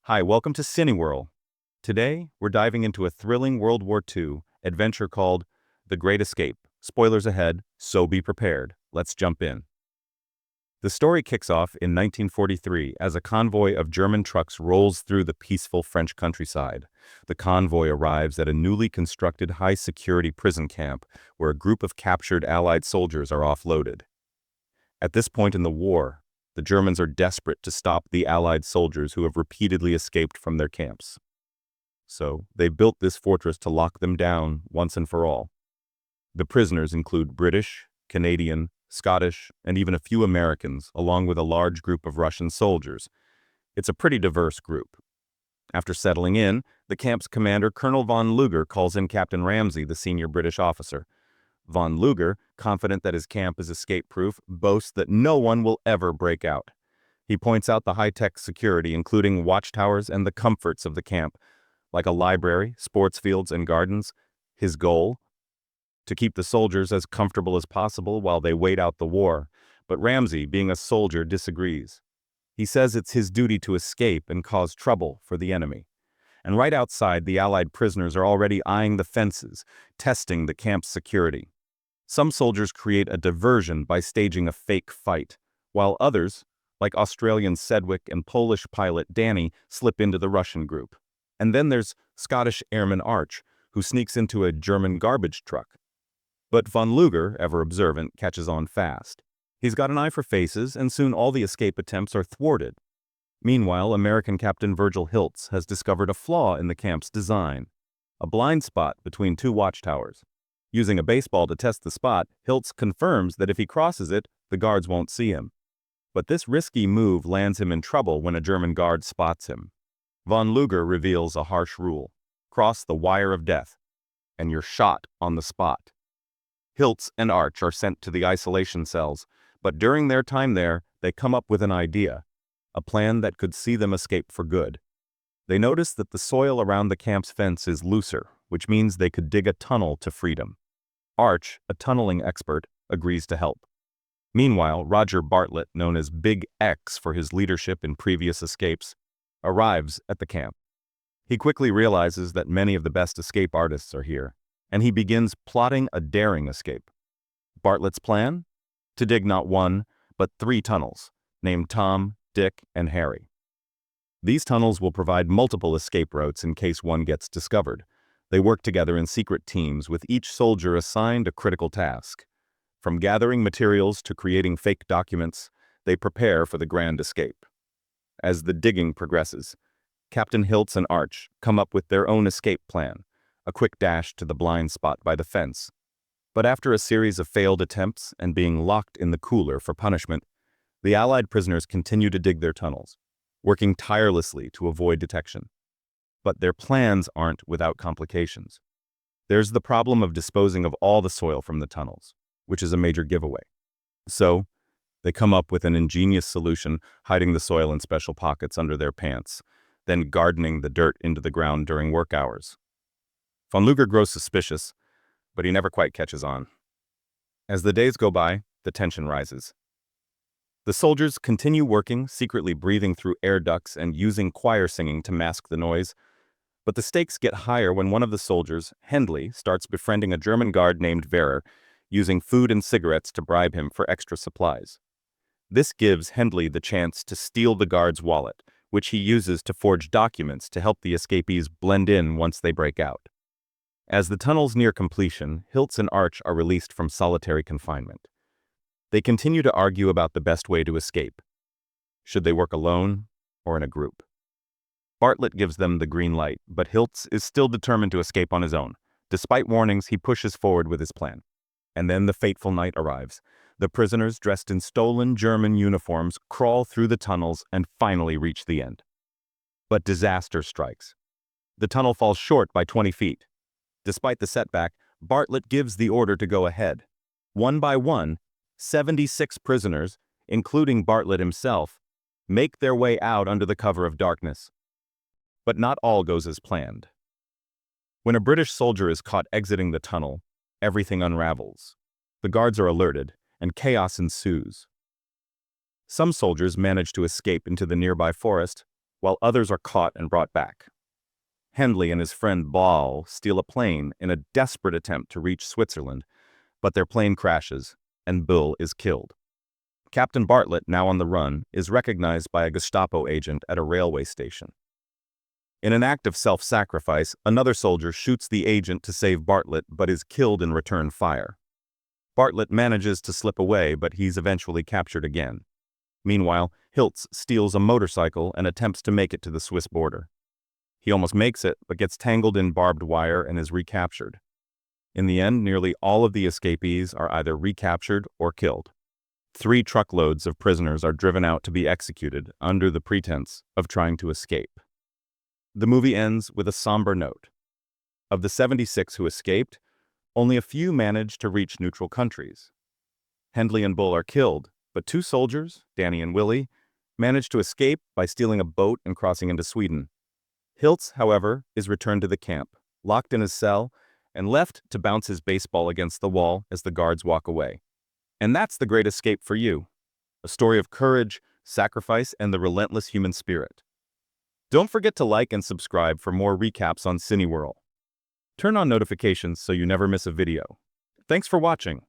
Hi, welcome to CINEWHIRL. Today, we're diving into a thrilling World War II adventure called The Great Escape. Spoilers ahead, so be prepared. Let's jump in. The story kicks off in 1943 as a convoy of German trucks rolls through the peaceful French countryside. The convoy arrives at a newly constructed high-security prison camp where a group of captured Allied soldiers are offloaded. At this point in the war, the Germans are desperate to stop the Allied soldiers who have repeatedly escaped from their camps. So, they built this fortress to lock them down once and for all. The prisoners include British, Canadian, Scottish, and even a few Americans, along with a large group of Russian soldiers. It's a pretty diverse group. After settling in, the camp's commander, Colonel von Luger, calls in Captain Ramsey, the senior British officer. Von Luger, confident that his camp is escape-proof, boasts that no one will ever break out. He points out the high-tech security, including watchtowers and the comforts of the camp, like a library, sports fields, and gardens. His goal? To keep the soldiers as comfortable as possible while they wait out the war. But Ramsey, being a soldier, disagrees. He says it's his duty to escape and cause trouble for the enemy. And right outside, the Allied prisoners are already eyeing the fences, testing the camp's security. Some soldiers create a diversion by staging a fake fight, while others, like Australian Sedgwick and Polish pilot Danny, slip into the Russian group. And then there's Scottish Airman Arch, who sneaks into a German garbage truck. But von Luger, ever observant, catches on fast. He's got an eye for faces, and soon all the escape attempts are thwarted. Meanwhile, American Captain Virgil Hiltz has discovered a flaw in the camp's design, a blind spot between two watchtowers. Using a baseball to test the spot, Hiltz confirms that if he crosses it, the guards won't see him. But this risky move lands him in trouble when a German guard spots him. Von Luger reveals a harsh rule: cross the wire of death, and you're shot on the spot. Hiltz and Arch are sent to the isolation cells, but during their time there, they come up with an idea, a plan that could see them escape for good. They notice that the soil around the camp's fence is looser, which means they could dig a tunnel to freedom. Arch, a tunneling expert, agrees to help. Meanwhile, Roger Bartlett, known as Big X for his leadership in previous escapes, arrives at the camp. He quickly realizes that many of the best escape artists are here, and he begins plotting a daring escape. Bartlett's plan? To dig not one, but 3 tunnels, named Tom, Dick, and Harry. These tunnels will provide multiple escape routes in case one gets discovered. They work together in secret teams, with each soldier assigned a critical task. From gathering materials to creating fake documents, they prepare for the grand escape. As the digging progresses, Captain Hiltz and Arch come up with their own escape plan, a quick dash to the blind spot by the fence. But after a series of failed attempts and being locked in the cooler for punishment, the Allied prisoners continue to dig their tunnels, working tirelessly to avoid detection. But their plans aren't without complications. There's the problem of disposing of all the soil from the tunnels, which is a major giveaway. So, they come up with an ingenious solution, hiding the soil in special pockets under their pants, then gardening the dirt into the ground during work hours. Von Luger grows suspicious, but he never quite catches on. As the days go by, the tension rises. The soldiers continue working, secretly breathing through air ducts and using choir singing to mask the noise. But the stakes get higher when one of the soldiers, Hendley, starts befriending a German guard named Wehrer, using food and cigarettes to bribe him for extra supplies. This gives Hendley the chance to steal the guard's wallet, which he uses to forge documents to help the escapees blend in once they break out. As the tunnels near completion, Hiltz and Arch are released from solitary confinement. They continue to argue about the best way to escape. Should they work alone or in a group? Bartlett gives them the green light, but Hiltz is still determined to escape on his own. Despite warnings, he pushes forward with his plan. And then the fateful night arrives. The prisoners, dressed in stolen German uniforms, crawl through the tunnels and finally reach the end. But disaster strikes. The tunnel falls short by 20 feet. Despite the setback, Bartlett gives the order to go ahead. One by one, 76 prisoners, including Bartlett himself, make their way out under the cover of darkness. But not all goes as planned. When a British soldier is caught exiting the tunnel, everything unravels. The guards are alerted, and chaos ensues. Some soldiers manage to escape into the nearby forest, while others are caught and brought back. Hendley and his friend Ball steal a plane in a desperate attempt to reach Switzerland, but their plane crashes, and Bull is killed. Captain Bartlett, now on the run, is recognized by a Gestapo agent at a railway station. In an act of self-sacrifice, another soldier shoots the agent to save Bartlett but is killed in return fire. Bartlett manages to slip away, but he's eventually captured again. Meanwhile, Hiltz steals a motorcycle and attempts to make it to the Swiss border. He almost makes it, but gets tangled in barbed wire and is recaptured. In the end, nearly all of the escapees are either recaptured or killed. 3 truckloads of prisoners are driven out to be executed under the pretense of trying to escape. The movie ends with a somber note. Of the 76 who escaped, only a few managed to reach neutral countries. Hendley and Bull are killed, but 2 soldiers, Danny and Willie, manage to escape by stealing a boat and crossing into Sweden. Hiltz, however, is returned to the camp, locked in his cell, and left to bounce his baseball against the wall as the guards walk away. And that's The Great Escape for you. A story of courage, sacrifice, and the relentless human spirit. Don't forget to like and subscribe for more recaps on CINEWHIRL. Turn on notifications so you never miss a video. Thanks for watching.